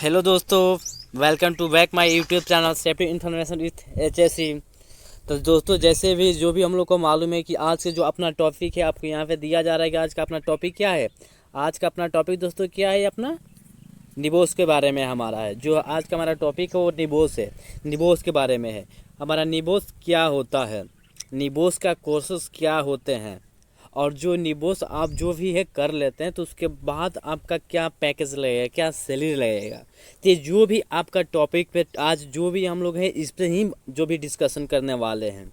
Hello दोस्तों, welcome to back my YouTube channel safety information with HSE। तो दोस्तों, जैसे भी जो भी हम लोग को मालूम है कि आज से जो अपना टॉपिक है आपको यहाँ पे दिया जा रहा है कि आज का अपना टॉपिक क्या है। आज का अपना टॉपिक दोस्तों क्या है, अपना निबोस के बारे में हमारा है। जो आज का हमारा टॉपिक है वो निबोस है, निबोस के बारे में है। हमारा निबोस क्या होता है, निबोस का कोर्सेस क्या होते हैं, और जो निबोस आप जो भी है कर लेते हैं तो उसके बाद आपका क्या पैकेज लगेगा, क्या सैलरी लगेगा। तो ये जो भी आपका टॉपिक पे आज जो भी हम लोग हैं इस पे ही जो भी डिस्कशन करने वाले हैं।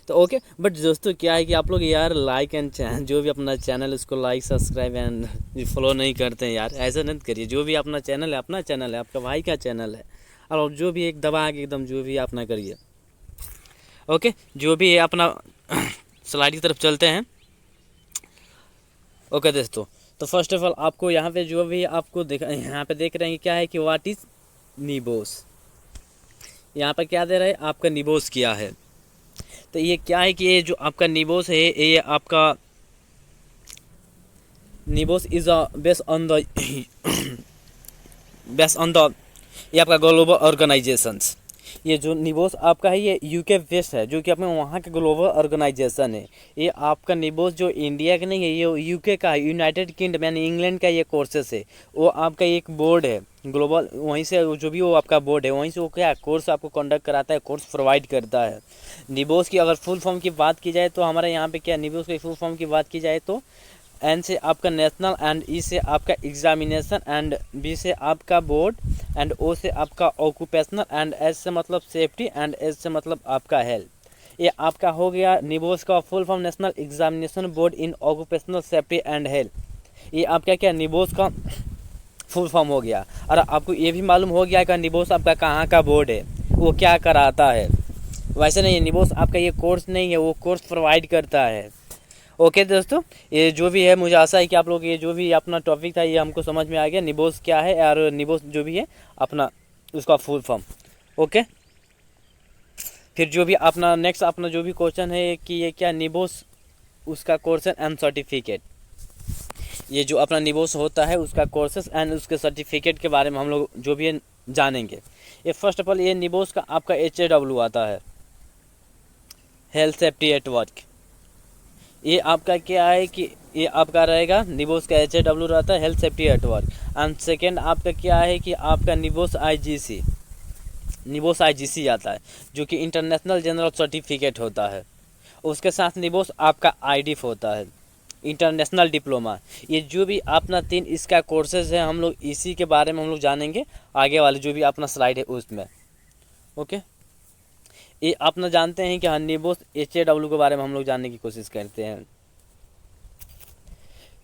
तो ओके, बट दोस्तों क्या है कि आप लोग यार लाइक एंड जो भी अपना चैनल उसको लाइक सब्सक्राइब एंड फॉलो नहीं करते हैं यार, ऐसा नहीं करिए। जो भी अपना चैनल है, अपना चैनल है, आपका भाई का चैनल है, और जो भी एक दबा के एकदम जो भी अपना करिए। ओके, जो भी है अपना स्लाइड की तरफ चलते हैं। ओके दोस्तों, तो फर्स्ट ऑफ ऑल आपको यहाँ पे जो भी आपको यहाँ पे देख रहे हैं क्या है कि व्हाट इज निबोस। यहाँ पर क्या दे रहा है, आपका निबोस क्या है। तो ये क्या है कि ये जो आपका निबोस है ये आपका निबोस is a based on the ये आपका ग्लोबल ऑर्गेनाइजेशंस। ये जो निबोस आपका है ये यूके बेस्ड है, जो कि अपने वहाँ के ग्लोबल ऑर्गेनाइजेशन है। ये आपका निबोस जो इंडिया का नहीं है, ये यूके का है, यूनाइटेड किंगडम यानी इंग्लैंड का ये कोर्सेस है। वो आपका एक बोर्ड है ग्लोबल, वहीं से जो भी वो आपका बोर्ड है वहीं से वो क्या कोर्स आपको कंडक्ट कराता है, कोर्स प्रोवाइड करता है। निबोस की अगर फुल फॉर्म की बात की जाए तो हमारे यहाँ पे क्या निबोस की फुल फॉर्म की बात की जाए तो एन से आपका नेशनल, एंड ई से आपका एग्जामिनेशन, एंड बी से आपका बोर्ड, एंड ओ से आपका ऑक्यूपेशनल, एंड एस से मतलब सेफ्टी, एंड एस से मतलब आपका हेल्थ। ये आपका हो गया निबोस का full form, national examination board in occupational safety and health. ये आपका क्या निबोस का फुल फॉर्म हो गया। और आपको ये भी मालूम हो गया कि निबोस आपका कहाँ का बोर्ड है, वो क्या कराता है। वैसे नहीं है, निबोस आपका ये कोर्स नहीं है, वो कोर्स प्रोवाइड करता है। ओके दोस्तों, ये जो भी है मुझे आशा है कि आप लोग ये जो भी अपना टॉपिक था ये हमको समझ में आ गया, निबोस क्या है और निबोस जो भी है अपना उसका फुल फॉर्म। ओके, फिर जो भी अपना नेक्स्ट अपना जो भी क्वेश्चन है कि ये क्या निबोस उसका कोर्सेस एंड सर्टिफिकेट। ये जो अपना निबोस होता है उसका कोर्सेस एंड उसके सर्टिफिकेट के बारे में हम लोग जो भी है जानेंगे। ये फर्स्ट ऑफ ऑल ये निबोस का आपका HAW आता है, हेल्थ सेफ्टी एट वर्क। ये आपका क्या है कि ये आपका रहेगा निबोस का HAW रहता है, health safety at work. And second आपका क्या है कि आपका निबोस IGC आता है, जो कि इंटरनेशनल जनरल सर्टिफिकेट होता है। उसके साथ निबोस आपका IDIF होता है, इंटरनेशनल डिप्लोमा। ये जो भी अपना 3 इसका कोर्सेज है हम लोग इसी के बारे में हम लोग जानेंगे आगे वाले जो भी अपना स्लाइड है उसमें। ओके, ये अपना जानते हैं कि हाँ निबोस HAW के बारे में हम लोग जानने की कोशिश करते हैं।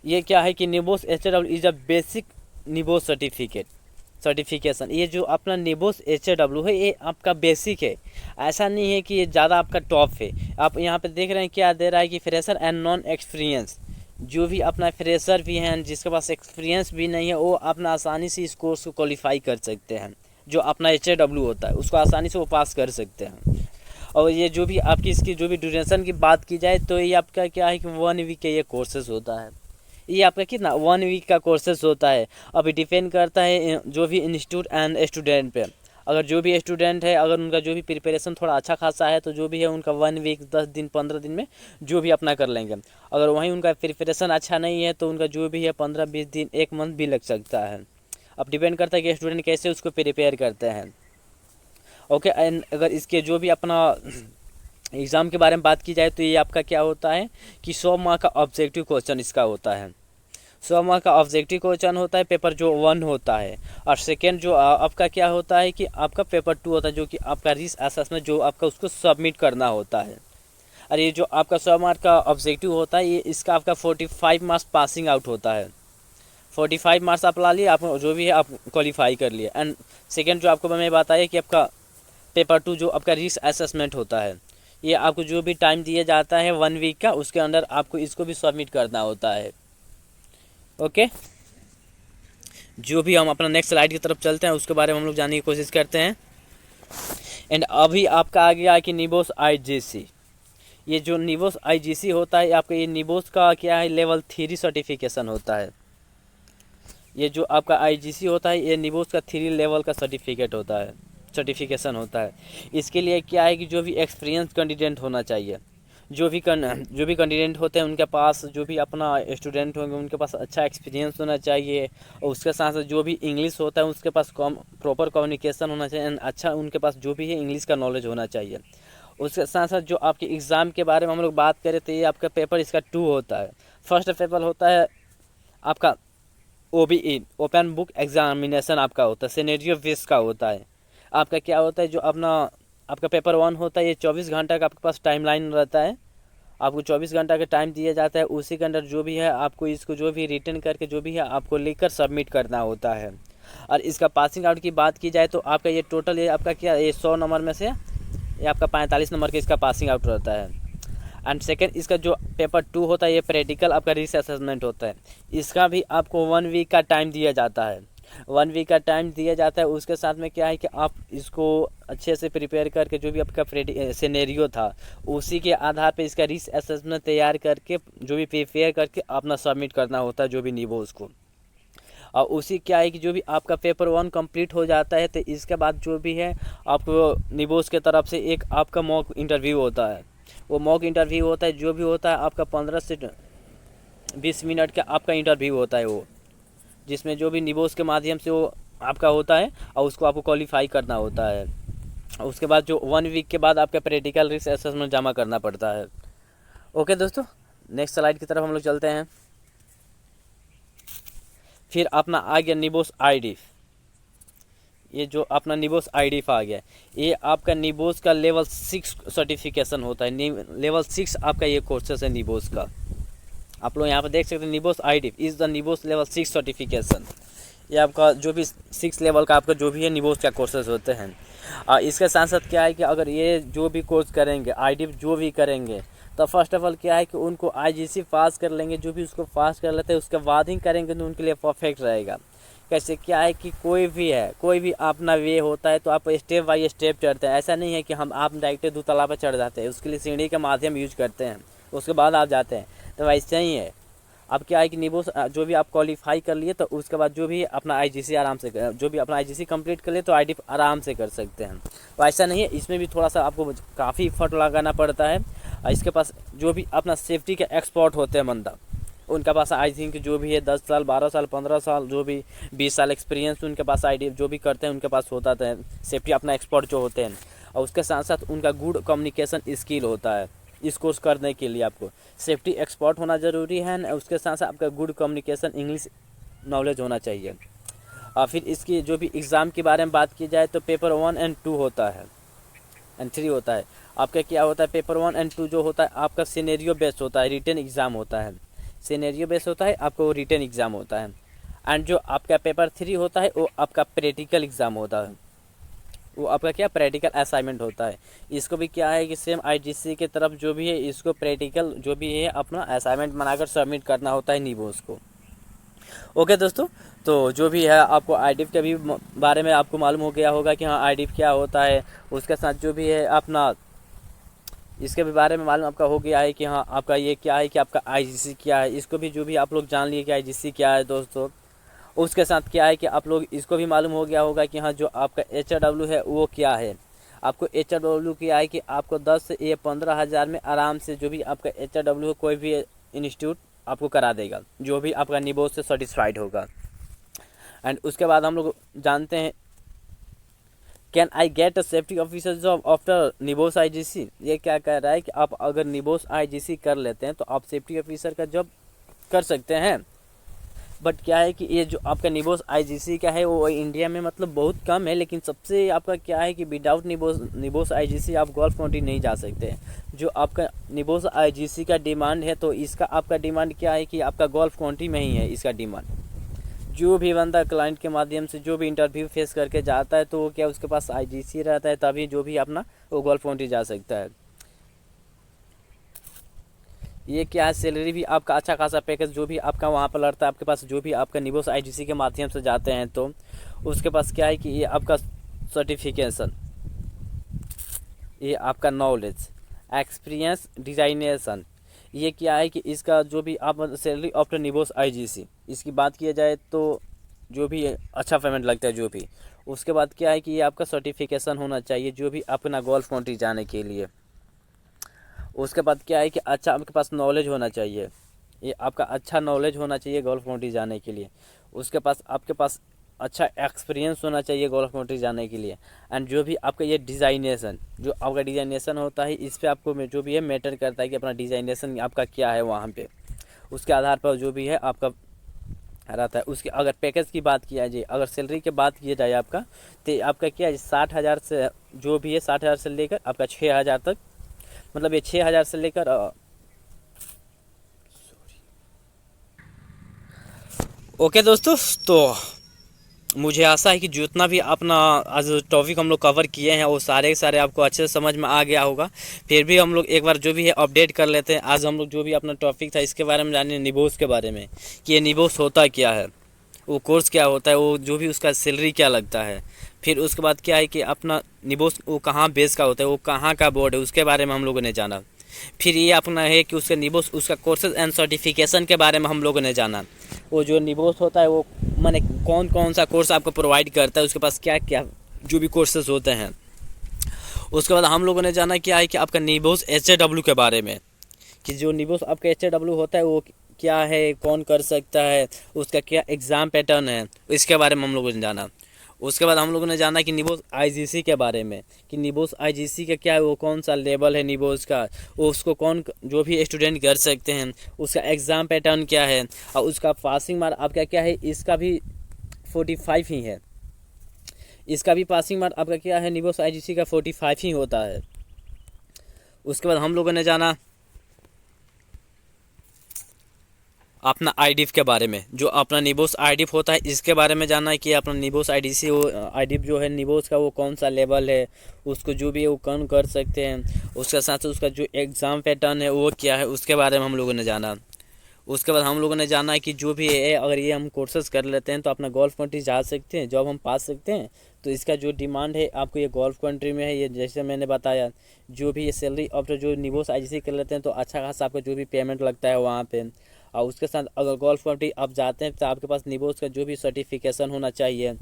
ये क्या है कि निबोस HAW is a basic निबोस certification. ये जो अपना निबोस HAW है ये आपका बेसिक है, ऐसा नहीं है कि ये ज़्यादा आपका टॉप है। आप यहाँ पे देख रहे हैं क्या दे रहा है कि फ्रेशर एंड नॉन एक्सपीरियंस। जो भी अपना फ्रेशर भी हैं जिसके पास एक्सपीरियंस भी नहीं है वो अपना आसानी से इस कोर्स को क्वालिफाई कर सकते हैं। जो अपना HAW होता है उसको आसानी से वो पास कर सकते हैं। और ये जो भी आपकी इसकी जो भी ड्यूरेशन की बात की जाए तो ये आपका क्या है कि 1 वीक का ये कोर्सेज होता है। ये आपका कितना 1 वीक का कोर्सेज होता है। अभी डिपेंड करता है जो भी इंस्टीट्यूट एंड स्टूडेंट पे। अगर जो भी स्टूडेंट है अगर उनका जो भी प्रिपरेशन थोड़ा अच्छा खासा है तो जो भी है उनका 1 वीक 10 दिन 15 दिन में जो भी अपना कर लेंगे। अगर वहीं उनका प्रिपरेशन अच्छा नहीं है तो उनका जो भी है 15-20 दिन 1 मंथ भी लग सकता है। अब डिपेंड करता है कि स्टूडेंट कैसे उसको प्रिपेयर करते हैं। ओके, एंड अगर इसके जो भी अपना एग्ज़ाम के बारे में बात की जाए तो ये आपका क्या होता है कि 100 मार्क का ऑब्जेक्टिव क्वेश्चन इसका होता है। 100 मार्क का ऑब्जेक्टिव क्वेश्चन होता है, पेपर जो 1 होता है। और सेकेंड जो आपका क्या होता है कि आपका पेपर 2 होता है, जो कि आपका रिस्क असेसमेंट जो आपका उसको सबमिट करना होता है। और ये जो आपका 100 मार्क का ऑब्जेक्टिव होता है ये इसका आपका 45 मार्क्स पासिंग आउट होता है। 45 मार्क्स आप ला लिए, आप जो भी है आप क्वालिफाई कर लिए। एंड सेकेंड जो आपको मैंने बताया कि आपका पेपर 2 जो आपका रिस्क असेसमेंट होता है, ये आपको जो भी टाइम दिया जाता है 1 वीक का, उसके अंदर आपको इसको भी सबमिट करना होता है। ओके, जो भी हम अपना नेक्स्ट स्लाइड की तरफ चलते हैं उसके बारे में हम लोग जानने की कोशिश करते हैं। एंड अभी आपका आ गया कि निबोस IGC। ये जो निबोस IGC होता है आपका ये निबोस का क्या है लेवल 3 सर्टिफिकेशन होता है। ये जो आपका आईजीसी होता है ये निबोस का 3 लेवल का सर्टिफिकेट होता है, सर्टिफिकेशन होता है। इसके लिए क्या है कि जो भी एक्सपीरियंस कैंडिडेट होना चाहिए, जो भी कैंडिडेट होते हैं उनके पास, जो भी अपना स्टूडेंट होंगे उनके पास अच्छा एक्सपीरियंस होना चाहिए, और उसके साथ साथ जो भी इंग्लिश होता है उसके पास प्रॉपर कम्युनिकेशन होना चाहिए, एंड अच्छा उनके पास जो भी है इंग्लिश का नॉलेज होना चाहिए। उसके साथ साथ जो आपके एग्ज़ाम के बारे में हम लोग बात करें तो ये आपका पेपर इसका 2 होता है। फर्स्ट पेपर होता है आपका OBE, ओपन बुक एग्जामिनेशन आपका होता है, सिनेरियो बेस का होता है। आपका क्या होता है, जो अपना आपका पेपर 1 होता है ये 24 घंटा का आपके पास टाइमलाइन रहता है। आपको 24 घंटा का टाइम दिया जाता है, उसी के अंदर जो भी है आपको इसको जो भी रिटर्न करके जो भी है आपको लिखकर सबमिट करना होता है। और इसका पासिंग आउट की बात की जाए तो आपका ये टोटल ये आपका क्या, ये 100 नंबर में से ये आपका 45 नंबर का इसका पासिंग आउट रहता है। एंड सेकेंड, इसका जो पेपर 2 होता है ये प्रैक्टिकल आपका रिस्क असेसमेंट होता है। इसका भी आपको 1 वीक का टाइम दिया जाता है, 1 वीक का टाइम दिया जाता है। उसके साथ में क्या है कि आप इसको अच्छे से प्रिपेयर करके जो भी आपका सिनेरियो था उसी के आधार पे इसका रिस्क असेसमेंट तैयार करके जो भी प्रिपेयर करके अपना सबमिट करना होता है जो भी निबोस को। और उसी क्या है कि जो भी आपका पेपर 1 कंप्लीट हो जाता है तो इसके बाद जो भी है आपको निबोस के तरफ से एक आपका मॉक इंटरव्यू होता है। वो मॉक इंटरव्यू होता है, जो भी होता है आपका 15 से 20 मिनट का आपका इंटरव्यू होता है वो, जिसमें जो भी निबोस के माध्यम से वो आपका होता है और उसको आपको क्वालिफाई करना होता है। उसके बाद जो 1 वीक के बाद आपका प्रैक्टिकल रिस्क असेसमेंट जमा करना पड़ता है। ओके दोस्तों, नेक्स्ट स्लाइड की तरफ हम लोग चलते हैं। फिर अपना आ गया निबोस आईडीफ। ये जो अपना निबोस आईडीफ आ गया, ये आपका निबोस का लेवल 6 सर्टिफिकेशन होता है। लेवल 6 आपका ये कोर्सेस है निबोस का। आप लोग यहाँ पर देख सकते हैं NEBOSH IDip is the NEBOSH level 6 certification. ये आपका जो भी 6 लेवल का आपका जो भी है निबोस का कोर्सेज होते हैं। इसके साथ साथ क्या है कि अगर ये जो भी कोर्स करेंगे आईडीफ जो भी करेंगे तो फर्स्ट ऑफ ऑल क्या है कि उनको आईजीसी पास कर लेंगे। जो भी उसको पास कर लेते हैं उसके बाद ही करेंगे तो उनके लिए परफेक्ट रहेगा। कैसे क्या है कि कोई भी अपना वे होता है तो आप स्टेप बाई स्टेप चढ़ते हैं। ऐसा नहीं है कि आप डायरेक्ट 2 ताला पर चढ़ जाते हैं, उसके लिए सीढ़ी का माध्यम यूज करते हैं, उसके बाद आप जाते हैं। तो वैसे ही है, अब क्या है कि निबोस जो भी आप क्वालिफाई कर लिए तो उसके बाद जो भी अपना आईजीसी आराम से जो भी अपना आईजीसी कंप्लीट कर लिए तो आईडीएफ आराम से कर सकते हैं। तो ऐसा नहीं है, इसमें भी थोड़ा सा आपको काफ़ी एफर्ट लगाना पड़ता है। इसके पास जो भी अपना सेफ्टी के एक्सपर्ट होते हैं बंदा, उनके पास आई थिंक जो भी है 10 साल 12 साल 15 साल जो भी 20 साल एक्सपीरियंस उनके पास आईडी जो भी करते हैं उनके पास होता है सेफ्टी अपना एक्सपर्ट जो होते हैं। और उसके साथ साथ उनका गुड कम्युनिकेशन स्किल होता है। इस कोर्स करने के लिए आपको सेफ्टी एक्सपर्ट होना ज़रूरी है, उसके साथ साथ आपका गुड कम्युनिकेशन इंग्लिश नॉलेज होना चाहिए। और फिर इसकी जो भी एग्ज़ाम के बारे में बात की जाए तो पेपर 1 एंड 2 होता है एंड 3 होता है। आपका क्या होता है, पेपर 1 एंड 2 जो होता है आपका सिनेरियो बेस्ड होता है, रिटन एग्ज़ाम होता है। सिनेरियो बेस्ड होता है, आपको रिटन एग्ज़ाम होता है। एंड जो आपका पेपर 3 होता है वो आपका प्रैक्टिकल एग्ज़ाम होता है। वो आपका क्या प्रैक्टिकल असाइनमेंट होता है। इसको भी क्या है कि सेम आईजीसी के तरफ जो भी है इसको प्रैक्टिकल जो भी है अपना असाइनमेंट बनाकर सबमिट करना होता है निबोस को। ओके दोस्तों, तो जो भी है आपको आईडीएफ के भी बारे में आपको मालूम हो गया होगा कि हाँ आईडीएफ क्या होता है। उसके साथ जो भी है अपना इसके भी बारे में मालूम आपका हो गया है कि हाँ आपका ये क्या है कि आपका आईजीसी क्या है। इसको भी जो भी आप लोग जान लिए कि आईजीसी क्या है दोस्तों। उसके साथ क्या है कि आप लोग इसको भी मालूम हो गया होगा कि हाँ जो आपका HRW है वो क्या है। आपको HRW क्या है कि आपको 10 से 15 हज़ार में आराम से जो भी आपका HRW कोई भी इंस्टीट्यूट आपको करा देगा जो भी आपका निबोस से सेटिस्फाइड होगा। एंड उसके बाद हम लोग जानते हैं can I get a safety officer job after निबोस IGC. ये क्या कह रहा है कि आप अगर निबोस आईजीसी कर लेते हैं तो आप सेफ्टी ऑफिसर का जॉब कर सकते हैं। बट क्या है कि ये जो आपका निबोस आईजीसी का है वो इंडिया में मतलब बहुत कम है, लेकिन सबसे आपका क्या है कि विदाउट निबोस आईजीसी आप गोल्फ काउंटी नहीं जा सकते। जो आपका निबोस आईजीसी का डिमांड है तो इसका आपका डिमांड क्या है कि आपका गोल्फ काउंटी में ही है इसका डिमांड। जो भी बंदा क्लाइंट के माध्यम से जो भी इंटरव्यू फेस करके जाता है तो वो क्या उसके पास आईजीसी रहता है तभी जो भी अपना वो गोल्फ काउंटी जा सकता है। ये क्या है, सैलरी भी आपका अच्छा खासा पैकेज जो भी आपका वहाँ पर लड़ता है आपके पास जो भी आपका निबोस आईजीसी के माध्यम से जाते हैं तो उसके पास क्या है कि ये आपका सर्टिफिकेशन, ये आपका नॉलेज एक्सपीरियंस डिजाइनेशन, ये क्या है कि इसका जो भी आप सैलरी आफ्टर निबोस आईजीसी इसकी बात किया जाए तो जो भी अच्छा पेमेंट लगता है जो भी। उसके बाद क्या है कि ये आपका सर्टिफिकेशन होना चाहिए जो भी अपना गोल्फ कंट्री जाने के लिए। उसके बाद क्या है कि अच्छा आपके पास नॉलेज होना चाहिए, ये आपका अच्छा नॉलेज होना चाहिए गोल्फ कंट्री जाने के लिए। उसके पास आपके पास अच्छा एक्सपीरियंस होना चाहिए गोल्फ कंट्री जाने के लिए। एंड जो भी आपका ये डिज़ाइनेशन, जो आपका डिज़ाइनेशन होता है इस पर आपको जो भी है मैटर करता है कि अपना डिज़ाइनेशन आपका क्या है वहाँ पे। उसके आधार पर जो भी है आपका रहता है। उसके अगर पैकेज की बात किया जाए, अगर सैलरी की बात की जाए आपका, तो आपका क्या है 60,000 से जो भी है 60,000 से लेकर आपका 6,000 तक, मतलब ये 6,000 से लेकर ओके दोस्तों, तो मुझे आशा है कि जितना भी अपना आज टॉपिक हम लोग कवर किए हैं वो सारे के सारे आपको अच्छे से समझ में आ गया होगा। फिर भी हम लोग एक बार जो भी है अपडेट कर लेते हैं। आज हम लोग जो भी अपना टॉपिक था इसके बारे में जाने, निबोस के बारे में कि ये निबोस होता क्या है, वो कोर्स क्या होता है, वो जो भी उसका सैलरी क्या लगता है। फिर उसके बाद क्या है कि अपना निबोस वो कहाँ बेस का होता है, वो कहाँ का बोर्ड है, उसके बारे में हम लोगों ने जाना। फिर ये अपना है कि उसका निबोस उसका कोर्सेज एंड सर्टिफिकेशन के बारे में हम लोगों ने जाना। वो जो निबोस होता है वो माने कौन कौन सा कोर्स आपको प्रोवाइड करता है, उसके पास क्या क्या जो भी कोर्सेज होते हैं। उसके बाद हम लोगों ने जाना क्या है कि आपका निबोस HAW के बारे में, कि जो निबोस आपका HAW होता है वो क्या है, कौन कर सकता है, उसका क्या एग्ज़ाम पैटर्न है, इसके बारे में हम लोगों ने जाना। उसके बाद हम लोगों ने जाना कि निबोस IGC के बारे में, कि निबोस IGC का क्या है, वो कौन सा लेवल है निबोस का, वो उसको कौन जो भी स्टूडेंट कर सकते हैं, उसका एग्ज़ाम पैटर्न क्या है, और उसका पासिंग मार्क आपका क्या है, इसका भी 45 ही है। इसका भी पासिंग मार्क आपका क्या है, निबोस IGC का 45 ही होता है। उसके बाद हम लोगों ने जाना अपना IDIF के बारे में, जो अपना निबोस IDIF होता है इसके बारे में जानना है कि अपना निबोस IDC वो IDIF जो है निबोस का वो कौन सा लेवल है, उसको जो भी है वो कौन कर सकते हैं। उसके साथ उसका जो एग्ज़ाम पैटर्न है वो क्या है, उसके बारे में हम लोगों ने जाना। उसके बाद हम लोगों ने जाना है कि जो भी है अगर ये हम कोर्सेज कर लेते हैं तो अपना गोल्फ कंट्री जा सकते हैं, जॉब हम पा सकते हैं। तो इसका जो डिमांड है आपको ये गोल्फ कंट्री में है, ये जैसे मैंने बताया जो भी ये सैलरी आफ्टर जो निबोस IGC कर लेते हैं तो अच्छा खासा आपका जो भी पेमेंट लगता है वहाँ पे। और उसके साथ अगर गोल्फ कंट्री आप जाते हैं तो आपके पास निबोस का जो भी सर्टिफिकेशन होना चाहिए,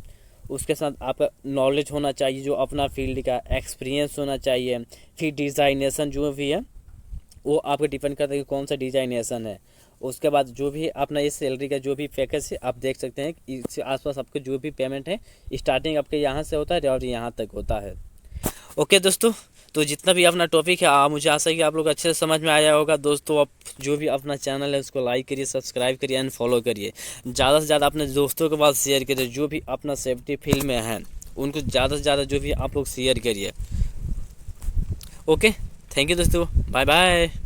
उसके साथ आपका नॉलेज होना चाहिए, जो अपना फील्ड का एक्सपीरियंस होना चाहिए। फिर डिज़ाइनेशन जो भी है वो आपको डिपेंड करता है कि कौन सा डिज़ाइनेशन है। उसके बाद जो भी अपना इस सैलरी का जो भी पैकेज है आप देख सकते हैं, इसके आसपास आपके जो भी पेमेंट है स्टार्टिंग आपके यहाँ से होता है और यहाँ तक होता है। ओके दोस्तों, तो जितना भी अपना टॉपिक है मुझे आशा है कि आप लोग अच्छे से समझ में आया होगा। दोस्तों आप जो भी अपना चैनल है उसको लाइक करिए, सब्सक्राइब करिए एंड फॉलो करिए। ज़्यादा से ज़्यादा अपने दोस्तों के पास शेयर करिए, जो भी अपना सेफ्टी फील्ड में हैं उनको ज़्यादा से ज़्यादा जो भी आप लोग शेयर करिए। ओके, थैंक यू दोस्तों, बाय बाय।